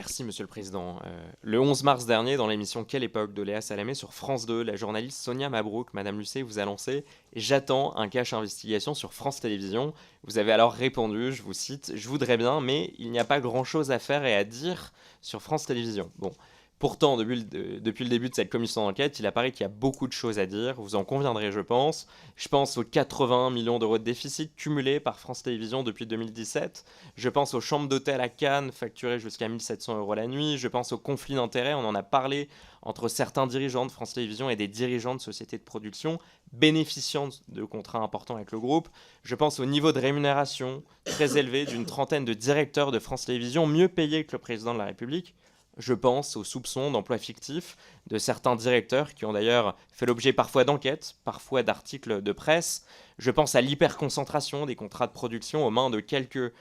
Merci, Monsieur le Président. Le 11 mars dernier, dans l'émission Quelle époque de Léa Salamé sur France 2, la journaliste Sonia Mabrouk, Madame Lucet, vous a lancé J'attends un cache investigation sur France Télévisions. Vous avez alors répondu, je vous cite, Je voudrais bien, mais il n'y a pas grand-chose à faire et à dire sur France Télévisions. Bon. Pourtant, depuis le début de cette commission d'enquête, il apparaît qu'il y a beaucoup de choses à dire, vous en conviendrez, je pense. Je pense aux 80 millions d'euros de déficit cumulés par France Télévisions depuis 2017. Je pense aux chambres d'hôtel à Cannes facturées jusqu'à 1700 euros la nuit. Je pense aux conflits d'intérêts, on en a parlé, entre certains dirigeants de France Télévisions et des dirigeants de sociétés de production bénéficiant de contrats importants avec le groupe. Je pense au niveau de rémunération très élevé d'une trentaine de directeurs de France Télévisions, mieux payés que le président de la République. Je pense aux soupçons d'emploi fictif de certains directeurs qui ont d'ailleurs fait l'objet parfois d'enquêtes, parfois d'articles de presse. Je pense à l'hyperconcentration des contrats de production aux mains de quelques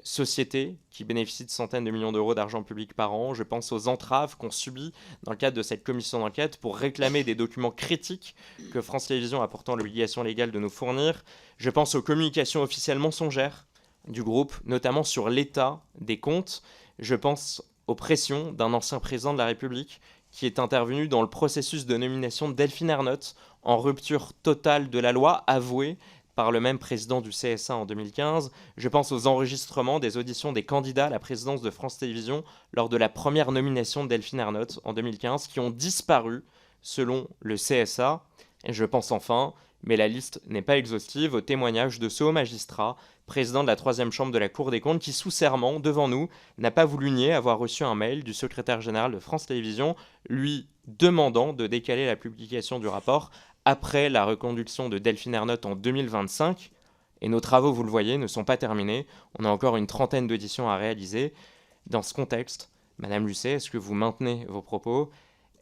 sociétés qui bénéficient de centaines de millions d'euros d'argent public par an. Je pense aux entraves qu'on subit dans le cadre de cette commission d'enquête pour réclamer des documents critiques que France Télévisions a pourtant l'obligation légale de nous fournir. Je pense aux communications officielles mensongères du groupe, notamment sur l'état des comptes. Je pense aux pressions d'un ancien président de la République qui est intervenu dans le processus de nomination de Delphine Ernotte en rupture totale de la loi avouée par le même président du CSA en 2015. Je pense aux enregistrements des auditions des candidats à la présidence de France Télévisions lors de la première nomination de Delphine Ernotte en 2015 qui ont disparu selon le CSA. Et je pense enfin, mais la liste n'est pas exhaustive, au témoignage de ce haut magistrat, président de la 3e chambre de la Cour des comptes, qui sous serment, devant nous, n'a pas voulu nier avoir reçu un mail du secrétaire général de France Télévisions lui demandant de décaler la publication du rapport après la reconduction de Delphine Ernotte en 2025. Et nos travaux, vous le voyez, ne sont pas terminés. On a encore une trentaine d'auditions à réaliser. Dans ce contexte, Madame Lucet, est-ce que vous maintenez vos propos ?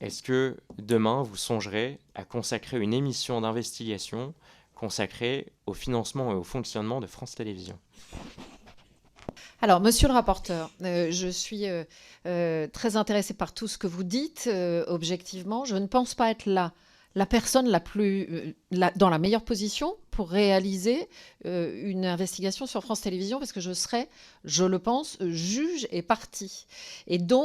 Est-ce que demain, vous songerez à consacrer une émission d'investigation consacrée au financement et au fonctionnement de France Télévisions ? Alors, monsieur le rapporteur, je suis très intéressée par tout ce que vous dites, objectivement. Je ne pense pas être la personne dans la meilleure position pour réaliser une investigation sur France Télévisions, parce que je serais, je le pense, juge et partie. Et donc,